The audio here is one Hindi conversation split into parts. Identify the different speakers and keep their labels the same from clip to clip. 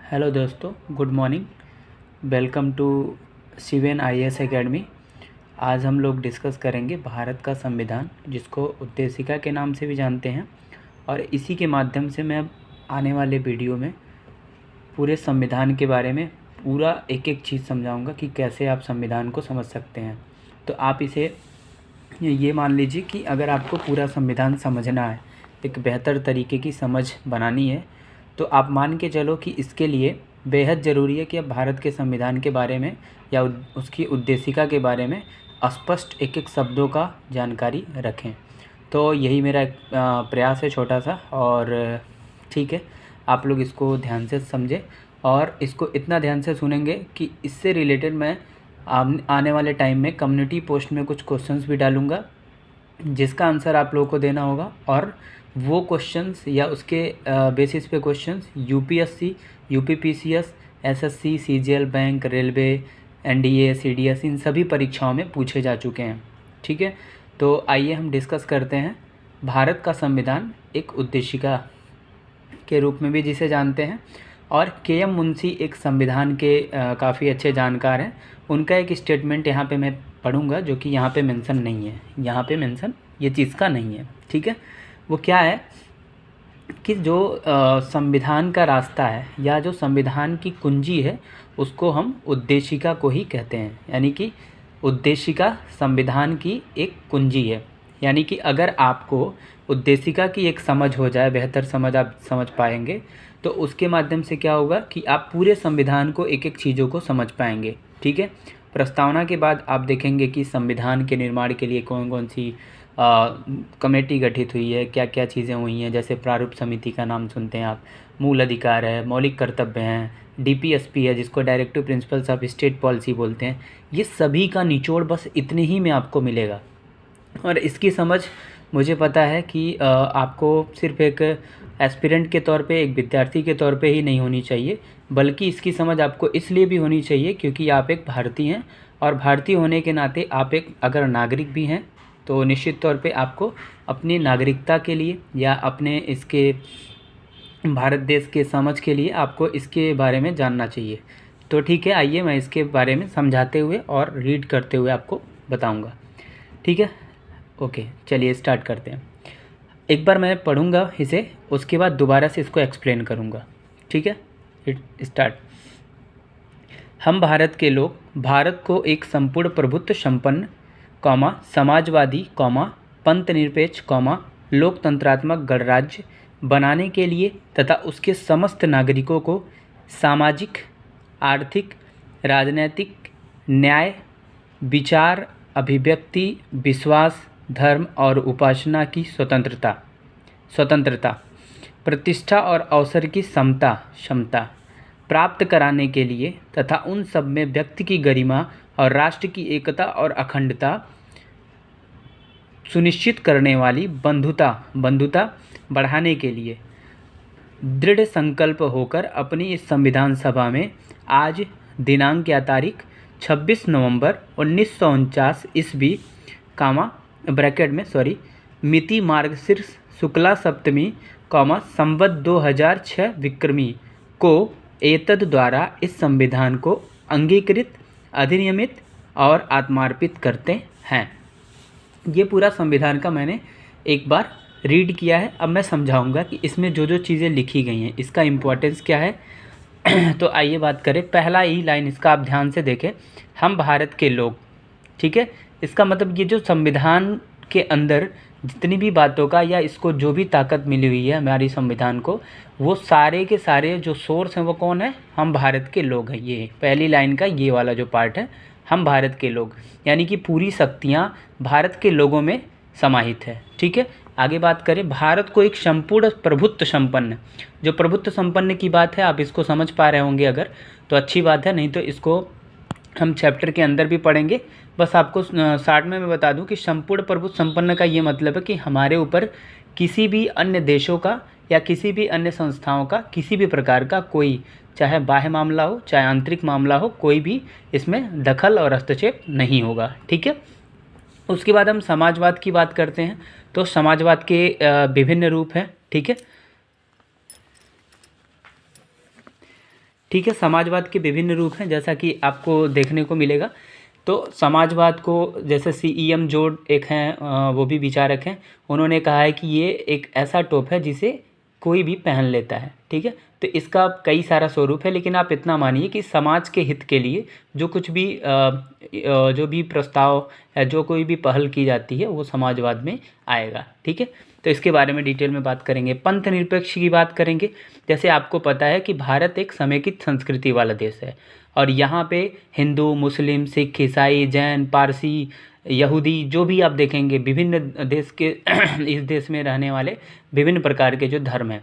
Speaker 1: हेलो दोस्तों, good morning. Welcome to seven IAS academy. आज हम लोग डिस्कस करेंगे भारत का संविधान, जिसको उद्देशिका के नाम से भी जानते हैं। और इसी के माध्यम से मैं आने वाले वीडियो में पूरे संविधान के बारे में पूरा एक एक चीज़ समझाऊंगा कि कैसे आप संविधान को समझ सकते हैं। तो आप इसे ये मान लीजिए कि अगर आपको पूरा संविधान समझना है, एक बेहतर तरीके की समझ बनानी है, तो आप मान के चलो कि इसके लिए बेहद ज़रूरी है कि आप भारत के संविधान के बारे में या उसकी उद्देशिका के बारे में स्पष्ट एक एक शब्दों का जानकारी रखें। तो यही मेरा एक प्रयास है छोटा सा। और ठीक है, आप लोग इसको ध्यान से समझें और इसको इतना ध्यान से सुनेंगे कि इससे रिलेटेड मैं आने वाले टाइम में कम्युनिटी पोस्ट में कुछ क्वेश्चंस भी डालूँगा, जिसका आंसर आप लोगों को देना होगा। और वो क्वेश्चंस या उसके बेसिस पे questions UPSC, UPPCS, SSC, CGL, bank, railway, NDA, CDS, इन सभी परीक्षाओं में पूछे जा चुके हैं। ठीक है, तो आइए हम डिस्कस करते हैं। भारत का संविधान एक उद्देशिका के रूप में भी जिसे जानते हैं, और के.एम. मुंशी एक संविधान के काफ़ी अच्छे जानकार हैं। उनका एक स्टेटमेंट यहाँ पे मैं पढ़ूंगा, जो कि यहाँ पे मेंशन नहीं है। यहाँ पे मेंशन ये चीज़ का नहीं है। ठीक है, वो क्या है कि जो संविधान का रास्ता है या जो संविधान की कुंजी है, उसको हम उद्देशिका को ही कहते हैं। यानी कि उद्देशिका संविधान की एक कुंजी है। यानी कि अगर आपको उद्देशिका की एक समझ हो जाए, बेहतर समझ आप समझ पाएंगे, तो उसके माध्यम से क्या होगा कि आप पूरे संविधान को एक एक चीज़ों को समझ पाएंगे। ठीक है, प्रस्तावना के बाद आप देखेंगे कि संविधान के निर्माण के लिए कौन कौन सी कमेटी गठित हुई है, क्या क्या चीज़ें हुई हैं। जैसे प्रारूप समिति का नाम सुनते हैं आप, मूल अधिकार है, मौलिक कर्तव्य हैं, डीपीएसपी है जिसको directive principles of state policy बोलते हैं। ये सभी का निचोड़ बस इतने ही में आपको मिलेगा। और इसकी समझ मुझे पता है कि आपको सिर्फ एक एस्पिरेंट के तौर पे, एक विद्यार्थी के तौर पे ही नहीं होनी चाहिए, बल्कि इसकी समझ आपको इसलिए भी होनी चाहिए क्योंकि आप एक भारतीय हैं। और भारतीय होने के नाते आप एक अगर नागरिक भी हैं, तो निश्चित तौर पे आपको अपनी नागरिकता के लिए या अपने इसके भारत देश के समझ के लिए आपको इसके बारे में जानना चाहिए। तो ठीक है, आइए मैं इसके बारे में समझाते हुए और रीड करते हुए आपको बताऊंगा। ठीक है, ओके, चलिए स्टार्ट करते हैं। एक बार मैं पढ़ूंगा इसे, उसके बाद दोबारा से इसको एक्सप्लेन करूंगा। ठीक है, स्टार्ट। हम भारत के लोग भारत को एक संपूर्ण प्रभुत्व संपन्न, समाजवादी, पंथ निरपेक्ष, लोकतंत्रात्मक गणराज्य बनाने के लिए तथा उसके समस्त नागरिकों को सामाजिक, आर्थिक, राजनैतिक, न्याय, विचार, अभिव्यक्ति, विश्वास, धर्म और उपासना की स्वतंत्रता, प्रतिष्ठा और अवसर की क्षमता प्राप्त कराने के लिए तथा उन सब में व्यक्ति की गरिमा और राष्ट्र की एकता और अखंडता सुनिश्चित करने वाली बंधुता बढ़ाने के लिए दृढ़ संकल्प होकर अपनी इस संविधान सभा में आज दिनांक या तारीख 26 नवंबर 1949 ईस्वी मिति मार्गशीर्ष शुक्ला सप्तमी, संवत 2006 विक्रमी को एतद द्वारा इस संविधान को अंगीकृत, अधिनियमित और आत्मार्पित करते हैं। ये पूरा संविधान का मैंने एक बार रीड किया है। अब मैं समझाऊंगा कि इसमें जो जो चीज़ें लिखी गई हैं, इसका इम्पोर्टेंस क्या है। तो आइए बात करें। पहला ही लाइन इसका आप ध्यान से देखें, हम भारत के लोग। ठीक है, इसका मतलब ये जो संविधान के अंदर जितनी भी बातों का या इसको जो भी ताकत मिली हुई है हमारी संविधान को, वो सारे के सारे जो सोर्स हैं वो कौन है? हम भारत के लोग हैं। ये पहली लाइन का ये वाला जो पार्ट है, हम भारत के लोग, यानी कि पूरी शक्तियाँ भारत के लोगों में समाहित है। ठीक है, आगे बात करें। भारत को एक संपूर्ण प्रभुत्व संपन्न, जो प्रभुत्व संपन्न की बात है, आप इसको समझ पा रहे होंगे अगर तो अच्छी बात है, नहीं तो इसको हम चैप्टर के अंदर भी पढ़ेंगे। बस आपको शॉर्ट में मैं बता दूं कि संपूर्ण प्रभुत्व संपन्न का ये मतलब है कि हमारे ऊपर किसी भी अन्य देशों का या किसी भी अन्य संस्थाओं का किसी भी प्रकार का कोई, चाहे बाह्य मामला हो चाहे आंतरिक मामला हो, कोई भी इसमें दखल और हस्तक्षेप नहीं होगा। ठीक है, उसके बाद हम समाजवाद की बात करते हैं। तो समाजवाद के विभिन्न रूप हैं। ठीक है, ठीक है। समाजवाद के विभिन्न रूप हैं जैसा कि आपको देखने को मिलेगा। तो समाजवाद को जैसे CEM जोड एक हैं, वो भी विचारक हैं, उन्होंने कहा है कि ये एक ऐसा टॉप है जिसे कोई भी पहन लेता है। ठीक है। तो इसका कई सारा स्वरूप है, लेकिन आप इतना मानिए कि समाज के हित के लिए जो कुछ भी जो भी प्रस्ताव है, जो कोई भी पहल की जाती है, वो समाजवाद में आएगा। ठीक है। तो इसके बारे में डिटेल में बात करेंगे। पंथ निरपेक्ष की बात करेंगे। जैसे आपको पता है कि भारत एक समेकित संस्कृति वाला देश है, और यहाँ पे हिंदू, मुस्लिम, सिख, ईसाई, जैन, पारसी, यहूदी, जो भी आप देखेंगे विभिन्न देश के इस देश में रहने वाले विभिन्न प्रकार के जो धर्म हैं।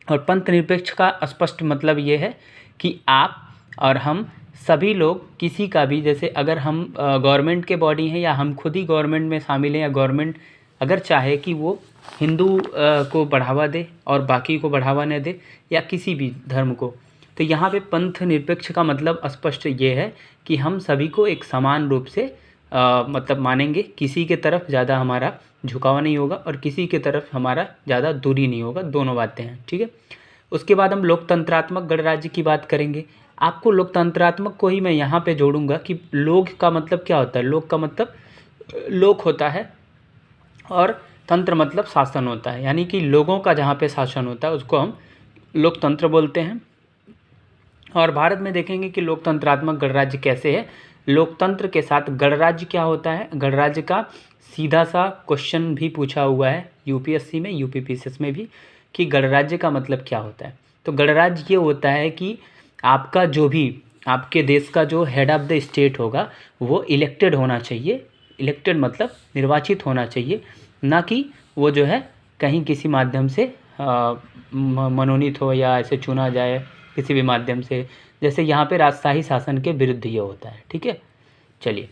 Speaker 1: और पंथ निरपेक्ष का स्पष्ट मतलब ये है कि आप और हम सभी लोग किसी का भी, जैसे अगर हम गवर्नमेंट के बॉडी हैं या हम खुद ही गवर्नमेंट में शामिल हैं, या गवर्नमेंट अगर चाहे कि वो हिंदू को बढ़ावा दे और बाकी को बढ़ावा न दे, या किसी भी धर्म को, तो यहाँ पे पंथ निरपेक्ष का मतलब स्पष्ट ये है कि हम सभी को एक समान रूप से मतलब मानेंगे। किसी के तरफ ज़्यादा हमारा झुकाव नहीं होगा और किसी के तरफ हमारा ज़्यादा दूरी नहीं होगा, दोनों बातें हैं। ठीक है। उसके बाद हम लोकतंत्रात्मक गणराज्य की बात करेंगे। आपको लोकतंत्रात्मक को ही मैं यहाँ पे जोड़ूंगा कि लोक का मतलब क्या होता है। लोक का मतलब लोक होता है और तंत्र मतलब शासन होता है, यानी कि लोगों का जहाँ पे शासन होता है उसको हम लोकतंत्र बोलते हैं। और भारत में देखेंगे कि लोकतंत्रात्मक गणराज्य कैसे है। लोकतंत्र के साथ गणराज्य क्या होता है। गणराज्य का सीधा सा क्वेश्चन भी पूछा हुआ है UPSC में, UPPCS में भी, कि गणराज्य का मतलब क्या होता है। तो गणराज्य ये होता है कि आपका जो भी आपके देश का जो हेड ऑफ़ द स्टेट होगा वो इलेक्टेड होना चाहिए। इलेक्टेड मतलब निर्वाचित होना चाहिए, ना कि वो जो है कहीं किसी माध्यम से मनोनीत हो या ऐसे चुना जाए किसी भी माध्यम से। जैसे यहाँ पे राजशाही शासन के विरुद्ध ये होता है। ठीक है। चलिए,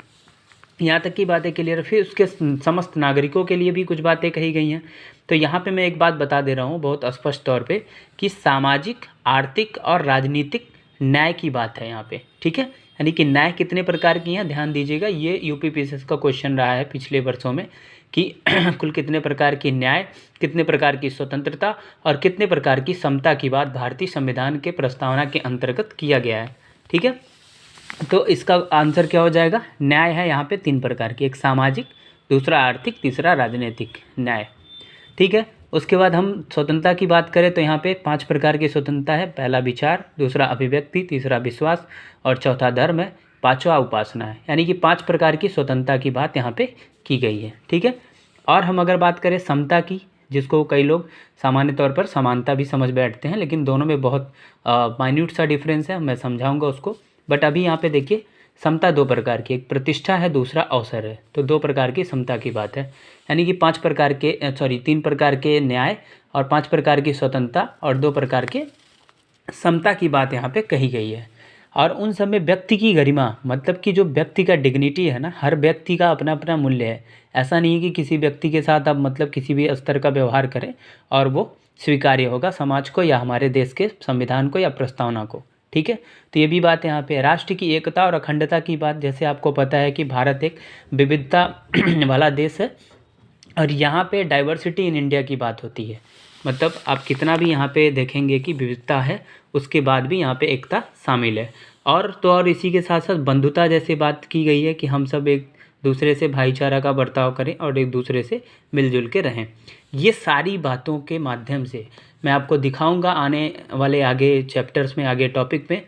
Speaker 1: यहाँ तक की बातें क्लियर। फिर उसके समस्त नागरिकों के लिए भी कुछ बातें कही गई हैं। तो यहाँ पे मैं एक बात बता दे रहा हूँ बहुत स्पष्ट तौर पे कि सामाजिक, आर्थिक और राजनीतिक न्याय की बात है यहाँ पे। ठीक है। यानी कि न्याय कितने प्रकार की हैं, ध्यान दीजिएगा। ये UPPCS का क्वेश्चन रहा है पिछले वर्षों में कि कुल कितने प्रकार की न्याय, कितने प्रकार की स्वतंत्रता और कितने प्रकार की समता की बात भारतीय संविधान के प्रस्तावना के अंतर्गत किया गया है। ठीक है। तो इसका आंसर क्या हो जाएगा। न्याय है यहाँ पे 3 प्रकार की, एक सामाजिक, दूसरा आर्थिक, तीसरा राजनीतिक न्याय। ठीक है। उसके बाद हम स्वतंत्रता की बात करें तो यहाँ पे 5 प्रकार की स्वतंत्रता है। पहला विचार, दूसरा अभिव्यक्ति, तीसरा विश्वास और चौथा धर्म है, पांचवा उपासना है। यानी कि 5 प्रकार की स्वतंत्रता की बात यहाँ पे की गई है। ठीक है। और हम अगर बात करें समता की, जिसको कई लोग सामान्य तौर पर समानता भी समझ बैठते हैं, लेकिन दोनों में बहुत माइन्यूट सा डिफरेंस है, मैं समझाऊंगा उसको। बट अभी यहाँ पे देखिए, समता 2 प्रकार की, एक प्रतिष्ठा है, दूसरा अवसर है। तो 2 प्रकार की समता की बात है। यानी कि 3 प्रकार के न्याय और 5 प्रकार की स्वतंत्रता और 2 प्रकार के समता की बात यहाँ पे कही गई है। और उन सब में व्यक्ति की गरिमा, मतलब कि जो व्यक्ति का डिग्निटी है ना, हर व्यक्ति का अपना अपना मूल्य है। ऐसा नहीं है कि किसी व्यक्ति के साथ आप मतलब किसी भी स्तर का व्यवहार करें और वो स्वीकार्य होगा समाज को या हमारे देश के संविधान को या प्रस्तावना को। ठीक है। तो ये भी बात यहाँ पे। राष्ट्र की एकता और अखंडता की बात, जैसे आपको पता है कि भारत एक विविधता वाला देश है और यहाँ पे डाइवर्सिटी इन इंडिया की बात होती है। मतलब आप कितना भी यहाँ पे देखेंगे कि विविधता है, उसके बाद भी यहाँ पे एकता शामिल है। और इसी के साथ साथ बंधुता जैसे बात की गई है कि हम सब एक दूसरे से भाईचारा का बर्ताव करें और एक दूसरे से मिलजुल के रहें। ये सारी बातों के माध्यम से मैं आपको दिखाऊंगा आने वाले आगे चैप्टर्स में, आगे टॉपिक में।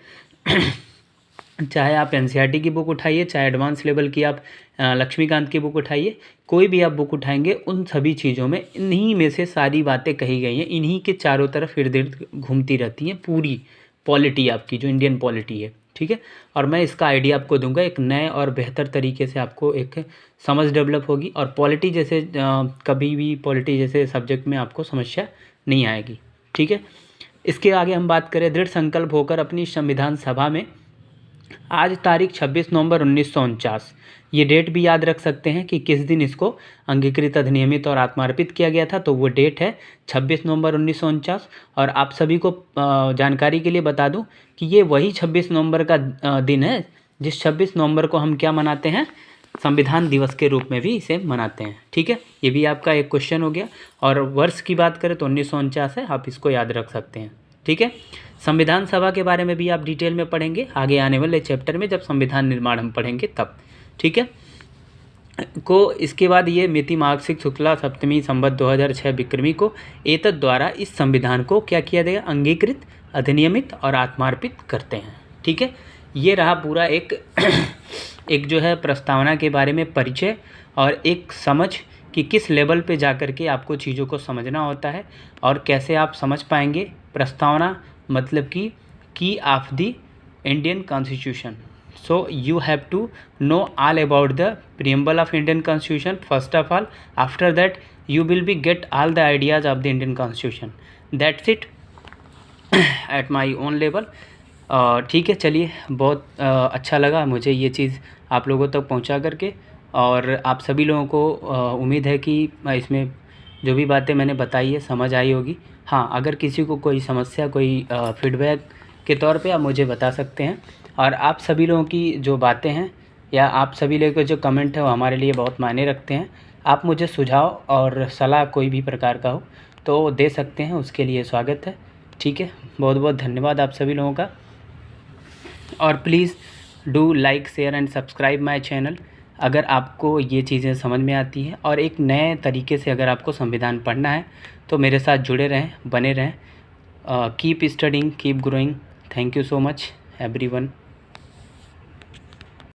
Speaker 1: चाहे आप NCERT की बुक उठाइए, चाहे एडवांस लेवल की आप लक्ष्मीकांत की बुक उठाइए, कोई भी आप बुक उठाएंगे, उन सभी चीज़ों में इन्हीं में से सारी बातें कही गई हैं। इन्हीं के चारों तरफ इर्द गिर्द घूमती रहती हैं पूरी पॉलिटी आपकी, जो इंडियन पॉलिटी है। ठीक है। और मैं इसका आइडिया आपको दूंगा एक नए और बेहतर तरीके से, आपको एक समझ डेवलप होगी और पॉलिटी जैसे कभी भी पॉलिटी जैसे सब्जेक्ट में आपको समस्या नहीं आएगी। ठीक है। इसके आगे हम बात करें, दृढ़ संकल्प होकर अपनी संविधान सभा में आज तारीख 26 नवंबर 1949, ये डेट भी याद रख सकते हैं कि किस दिन इसको अंगीकृत, अधिनियमित और आत्मार्पित किया गया था। तो वो डेट है 26 नवंबर 1949। और आप सभी को जानकारी के लिए बता दूं कि ये वही 26 नवंबर का दिन है जिस 26 नवंबर को हम क्या मनाते हैं, संविधान दिवस के रूप में भी इसे मनाते हैं। ठीक है। ये भी आपका एक क्वेश्चन हो गया। और वर्ष की बात करें तो 1949 है, आप इसको याद रख सकते हैं। ठीक है। संविधान सभा के बारे में भी आप डिटेल में पढ़ेंगे आगे आने वाले चैप्टर में, जब संविधान निर्माण हम पढ़ेंगे तब, ठीक है। को इसके बाद ये मिति मार्गशीर्ष शुक्ला सप्तमी संवत 2006 विक्रमी को एतद द्वारा इस संविधान को क्या किया गया, अंगीकृत, अधिनियमित और आत्मार्पित करते हैं, ठीक है। ये रहा पूरा एक जो है प्रस्तावना के बारे में परिचय और एक समझ कि किस लेवल पे जाकर के आपको चीज़ों को समझना होता है और कैसे आप समझ पाएंगे। प्रस्तावना मतलब कि की of the Indian constitution. So you have to know all about the preamble of Indian Constitution first of all. After that you will be get all the ideas of the Indian Constitution. That's it at my own level. ठीक है, चलिए, बहुत अच्छा लगा मुझे ये चीज़ आप लोगों तक पहुंचा करके, और आप सभी लोगों को उम्मीद है कि इसमें जो भी बातें मैंने बताई है समझ आई होगी। हाँ, अगर किसी को कोई समस्या, कोई फीडबैक के तौर पे आप मुझे बता सकते हैं, और आप सभी लोगों की जो बातें हैं या आप सभी लोगों के जो कमेंट है वो हमारे लिए बहुत मायने रखते हैं। आप मुझे सुझाव और सलाह कोई भी प्रकार का हो तो दे सकते हैं, उसके लिए स्वागत है, ठीक है। बहुत बहुत धन्यवाद आप सभी लोगों का, और please do like, share and subscribe my channel अगर आपको ये चीज़ें समझ में आती हैं, और एक नए तरीके से अगर आपको संविधान पढ़ना है तो मेरे साथ जुड़े रहें, बने रहें। Keep studying, keep growing. Thank you so much everyone.